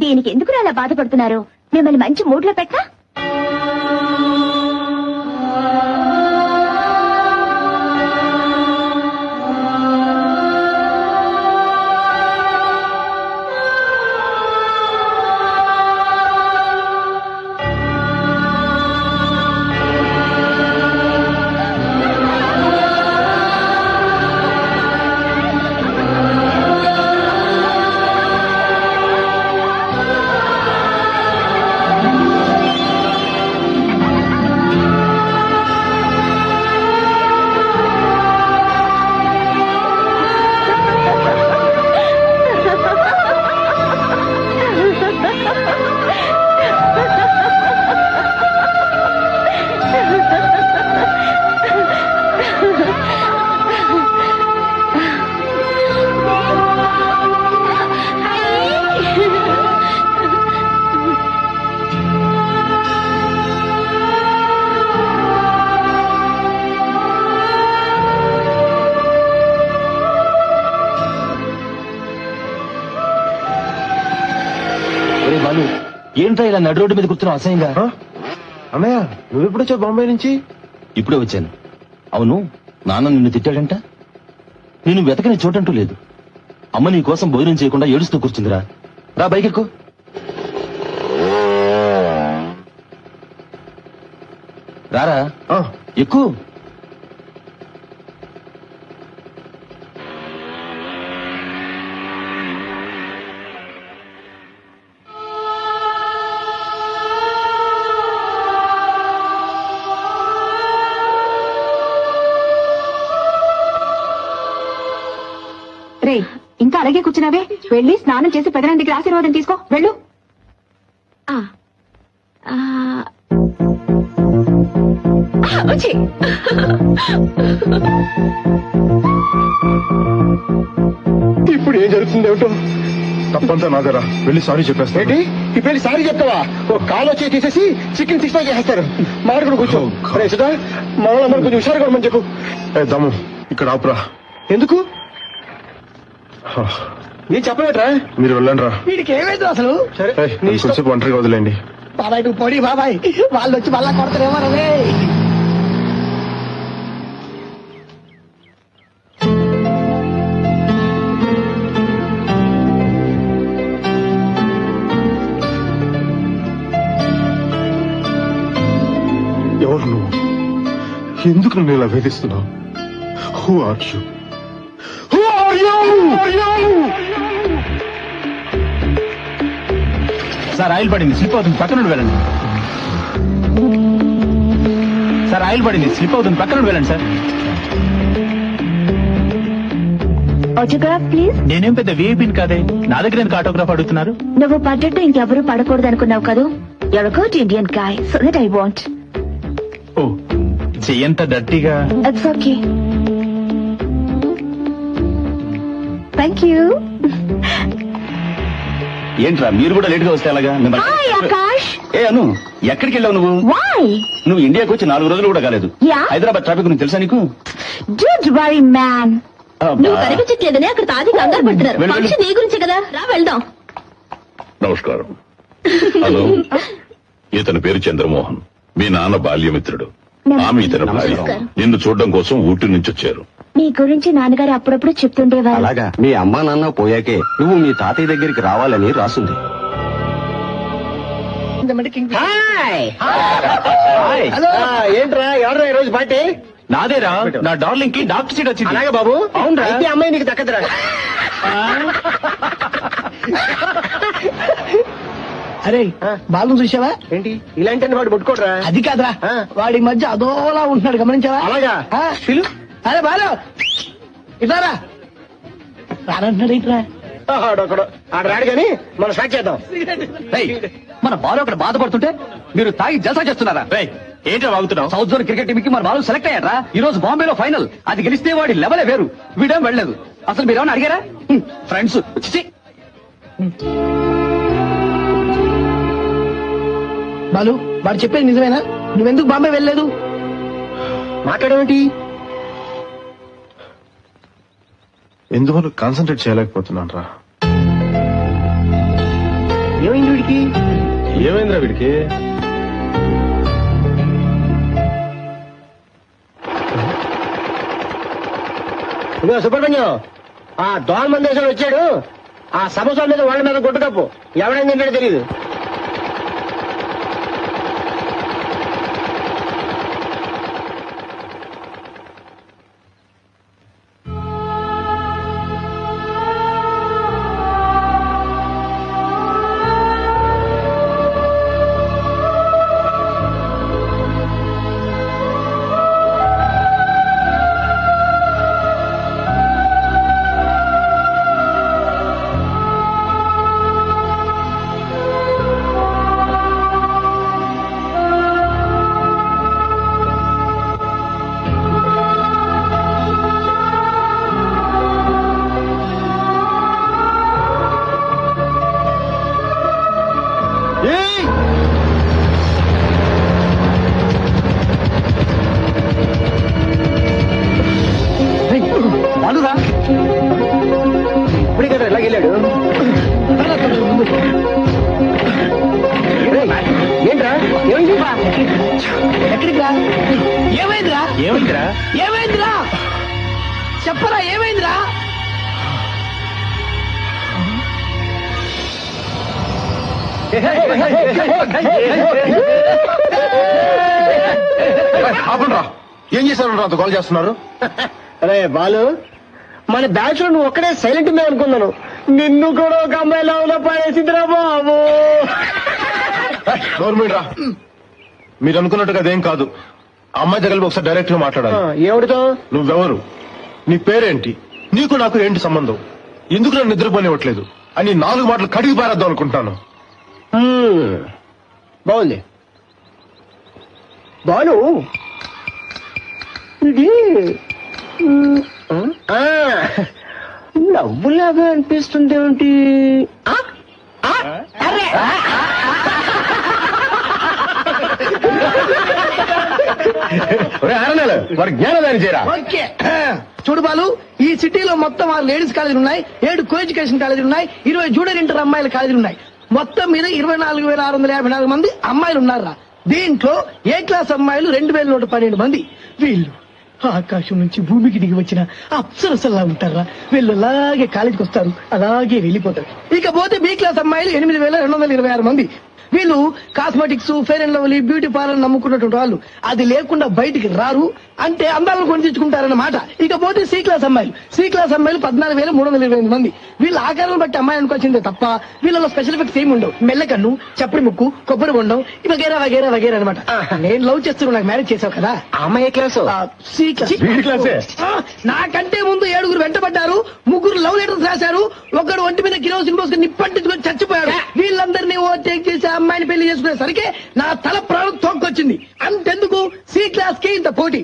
దీనికి ఎందుకు అలా బాధపడుతున్నారు? మిమ్మల్ని మంచి మూడ్ లో పెట్టా. ఏంట్రా ఇలా నడు రోడ్డు మీద కూర్చున్నావు అసహ్యంగా? అన్నయ్య నువ్వు ఎప్పుడు వచ్చావు బాంబే నుంచి? ఇప్పుడే వచ్చాను. అవును, నాన్న నిన్ను తిట్టాడంట. నేను వెతకని చోటంటూ లేదు. అమ్మ నీ కోసం భోజనం చేయకుండా ఏడుస్తూ కూర్చుందిరా. రా బైక్ ఎక్కు. రారా ఎక్కు. రే, ఇంకా అలాగే కూర్చున్నావే? వెళ్ళి స్నానం చేసి పెదనందికి ఆశీర్వాదం తీసుకో. వెళ్ళు. ఇప్పుడు ఏం జరుగుతుంది ఏమిటో? తప్పంతా నాదరా. వెళ్ళి సారీ చెప్పేస్తా. ఏంటి ఇప్పుడు వెళ్ళి సారీ చెప్తావా? ఓ కాలు వచ్చి తీసేసి చికెన్ 65 చేస్తారు. మాడుకుని కూర్చో. సుధా మనల్ని కొంచెం హుషారుగా ఉండమని చెప్పు. దమ్ము ఇక్కడ ఆపురా. ఎందుకు? నేను చెప్పలేట్రా. మీరు వెళ్ళండి రా. వీడికి ఏమైంది అసలు? సరే కొంచెం ఒంటరిగా వదిలేండి. బాబాయ్ నువ్వు పొడి బాబాయ్, వాళ్ళు వచ్చి మళ్ళా కొడతారేమో. ఎవరు నువ్వు? ఎందుకు నన్ను ఇలా వేధిస్తున్నావు? Who are you? Sir oil పడింది, స్లిప్ అవుతుంది, పక్క నుండి వెళ్ళండి. సార్ ఆయిల్ పడింది, స్లిప్ అవుతుంది, పక్క నుండి వెళ్ళండి. Sir autograph please. నేనేం పెద్ద వీఐపీని కాదే, నా దగ్గర ఎందుకు ఆటోగ్రాఫ్ అడుగుతున్నారు? నువ్వు పడ్డట్టు ఇంకెవరూ పడకూడదు అనుకున్నావు కదూ. You're a good Indian guy, so that I want. Oh చెయ్యంత డర్టీగా. It's okay. Thank you. ఏంట్రా మీరు కూడా లేట్ గా వస్తే అలాగా? Hi Akash. ఏ అను, ఎక్కడికి వెళ్ళావు నువ్వు? Why? నువ్వు ఇండియాకి వచ్చి 4 రోజులు కూడా కాలేదు. Yeah. హైదరాబాద్ ట్రాఫిక్ గురించి తెలుసా నీకు? Don't worry man. నువ్వు కనిపించట్లేదని అక్కడ తాది కంగారు పడుతున్నారు. ఫంక్షన్ నీ గురించే కదా, రా వెళ్దాం. నమస్కారం. హలో, ఇతని పేరు చంద్రమోహన్, మీ నాన్న బాల్యమిత్రుడు. ఆమె ఇతని భార్య. నిన్ను చూడడం కోసం ఊటీ నుంచి వచ్చారు. నీ గురించి నాన్నగారు అప్పుడప్పుడు చెప్తుండేవారు. అలాగా, మీ అమ్మా నాన్న పోయాకే నువ్వు మీ తాతయ్య దగ్గరికి రావాలని రాసుంది. ఏంట్రా ఎవరా ఈ రోజు పార్టీ? నాదేరా, నా డార్లింగ్ కి డాక్టర్ సీట్ వచ్చింది. అలాగే బాబు. అవును, అయితే అమ్మాయి నీకు దక్కదురా. అరే బాలు చూసావా? ఏంటి ఇలాంటి వాడు ముట్టుకోడరా? అది కాదురా, వాడి మధ్య అదోలా ఉంటున్నాడు, గమనించావా? అలాగా పిలు. అరే బాలు ఇట్లారా రానంటున్నాడు. ఇట్రా ఆడొకడు ఆడ రాడు గాని మనం స్టార్ట్ చేద్దాం. మన బాలు అక్కడ బాధపడుతుంటే మీరు తాగి జల్సా చేస్తున్నారా? ఏంటో వాగుతున్నావు? సౌత్ జోన్ క్రికెట్ టీమ్ కి మన బాలు సెలెక్ట్ అయ్యారా? ఈ రోజు బాంబేలో ఫైనల్. అది గెలిస్తే వాడి లెవెలే వేరు. వీడేం వెళ్ళలేదు. అసలు మీరేమన్నా అడిగారా? ఫ్రెండ్స్ బాలు, వాడు చెప్పేది నిజమేనా? నువ్వెందుకు బాంబే వెళ్ళలేదు? మాట్లాడేమిటి? ఎందువల్ల కాన్సన్ట్రేట్ చేయలేకపోతున్నాను రా. ఏమైంది? వీడికి? ఏమైందిరా వీడికి? ఇదిగో సుబ్రహ్మణ్యం, ఆ దోమ మందేశ్వరుడు వచ్చాడు. ఆ సమోసాల మీద వాళ్ళ మీద గుడ్డు కప్పు. ఎవడైంది ఏంటో తెలియదు. బాలురా, ఇప్పుడే కదా ఇలా వెళ్ళాడు. ఏంట్రా ఏమైంది? ఎక్కడికి రా? ఏమైందిరా? ఏమైందిరా? ఏమైందిరా? చెప్పరా ఏమైందిరా? ఆపండ్రా, ఏం చేశారు అంత కాల్ చేస్తున్నారు? అరే బాలు, మన బ్యాచ్ లో నువ్వు ఒక్కడే సైలెంట్ మే అనుకున్నాను. నిన్ను కూడా ఒక అమ్మాయి లవ్ పడేసిందిరా బాబు. గవర్నమెంట్ రా, మీరు అనుకున్నట్టుగా అదేం కాదు. ఆ అమ్మాయి దగ్గర ఒకసారి డైరెక్ట్ గా మాట్లాడాలి. ఏమిటితో? నువ్వెవరు? నీ పేరేంటి? నీకు నాకు ఏంటి సంబంధం? ఎందుకు నన్ను నిద్రపోనివ్వట్లేదు అని 4 మాటలు కడిగి పారేద్దాం అనుకుంటాను. బాగుంది బాలు. ఇది నవ్వులాగా అనిపిస్తుంది ఏమిటి? వారి జ్ఞానదాని చేయరా. ఓకే, చూడు బాలు, ఈ సిటీలో మొత్తం 6 లేడీస్ కాలేజీలు ఉన్నాయి, 7 కో ఎడ్యుకేషన్ కాలేజీలు ఉన్నాయి, 20 జూనియర్ ఇంటర్ అమ్మాయిల కాలేజీలు ఉన్నాయి. మొత్తం మీద 24,654 మంది అమ్మాయిలు ఉన్నారా. దీంట్లో ఏ క్లాస్ అమ్మాయిలు 2,112 మంది. వీళ్ళు ఆకాశం నుంచి భూమికి దిగి వచ్చిన అప్సరసల్లా ఉంటారా. వీళ్ళు అలాగే కాలేజీకి వస్తారు, అలాగే వెళ్ళిపోతారు. ఇకపోతే బి క్లాస్ అమ్మాయిలు 8,226 మంది. వీళ్ళు cosmetics, fair and lovely, beauty parlour నమ్ముకున్నటువంటి వాళ్ళు. అది లేకుండా బయటికి రారు, అంటే అందాలను కొని తెచ్చుకుంటారన్నమాట. ఇకపోతే సి క్లాస్ అమ్మాయిలు 14,328 మంది. వీళ్ళ ఆకారాలను బట్టి అమ్మాయి అనుకోవాల్సిందే తప్ప వీళ్ళలో స్పెషల్ ఎఫెక్ట్స్ ఏమి ఉండవు. మెల్లకన్ను, చప్పడి ముక్కు, కొబ్బరి బొండం, వగేరా వగేరా వగేరా అనమాట. నేను లవ్ చేస్తున్నాను, నాకు మ్యారేజ్ చేసావు కదా. అమ్మాయి ఏ క్లాసు? C class. క్లాసే. నాకంటే ముందు 7 వెంటబడ్డారు, 3 లవ్ లెటర్స్ రాశారు, ఒకడు ఒంటి మీద కిరోసిన్ పోసుకుని నిప్పంటించుకొని చచ్చిపోయాడు. వీళ్ళందరినీ ఓవర్టేక్ చేసి అమ్మాయిని పెళ్లి చేసుకునేసరికి నా తల ప్రాణం తోక్కొచ్చింది. అంతెందుకు సి క్లాస్ కి ఇంత పోటీ.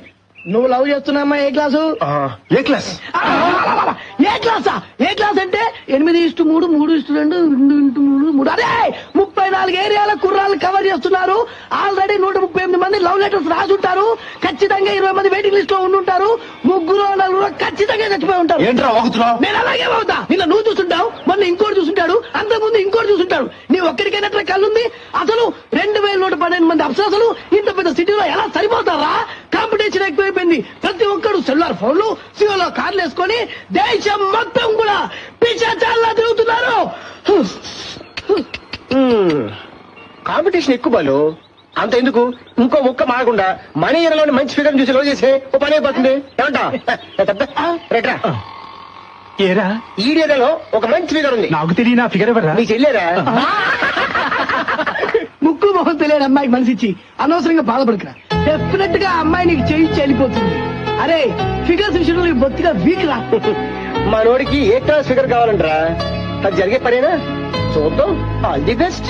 నువ్వు లవ్ చేస్తున్నా అమ్మా ఏ క్లాసు? ఏ క్లాస్? ఏ క్లాసా? ఏ క్లాస్ అంటే 8:3, 3:2, 2:3. అదే 34 ఏరియాల కుర్రాళ్ళు కవర్ చేస్తున్నారు. ఆల్రెడీ 138 మంది లవ్ లెటర్స్ రాసి ఉంటారు. ఖచ్చితంగా 20 మంది వెయిటింగ్ లిస్ట్ లో ఉండుంటారు. 3-4 ఖచ్చితంగా చచ్చిపోయి ఉంటారు. ఏంట్రా వాగుతున్నావు? నేను అలాగే అవుతా. నిన్న నువ్వు చూస్తుంటావు, మొన్న ఇంకోటి చూస్తుంటాడు, అంతకుముందు ఇంకోటి చూస్తుంటాడు. నీ ఒక్కడికైనట్లే కళ్ళుంది. అసలు 2,112 మంది అప్సరసలు ఇంత పెద్ద సిటీలో ఎలా సరిపోతారా? కాంపిటీషన్ ఎక్కువైపోయింది. ప్రతి ఒక్కడు సెల్యులార్ ఫోన్లు, సియోలో కార్లు వేసుకొని దేశం మొత్తం కూడా పిచ్చాచాల్లా తిరుగుతున్నారు. కాంపిటీషన్ ఎక్కువ బాలు. అంత ఎందుకు, ఇంకో ముక్క మారకుండా మన ఏరియాలోని మంచి ఫిగర్ చూసి రోజు చేసే ఓ పని అయిపోతుంది. ఏమంటా? రేట్రా, ఏరా, ఈ ఏరియాలో ఒక మంచి ఫిగర్ ఉంది. నాకు తెలియని ఆ ఫిగర్ ఎవరా? నీ చెల్లేరా? ముక్కు మొహం తెలియని అమ్మాయికి మనసిచ్చి అనవసరంగా బాధపడకరా. డెఫినెట్ గా అమ్మాయి నీకు చేయి వెళ్ళిపోతుంది. అరే ఫిగర్స్ విషయంలో నీకు బొత్తిగా వీక్ రా. మనోడికి ఏ క్లాస్ ఫిగర్ కావాలంటరా? అది జరిగే పనేనా? చూద్దాం. All the best.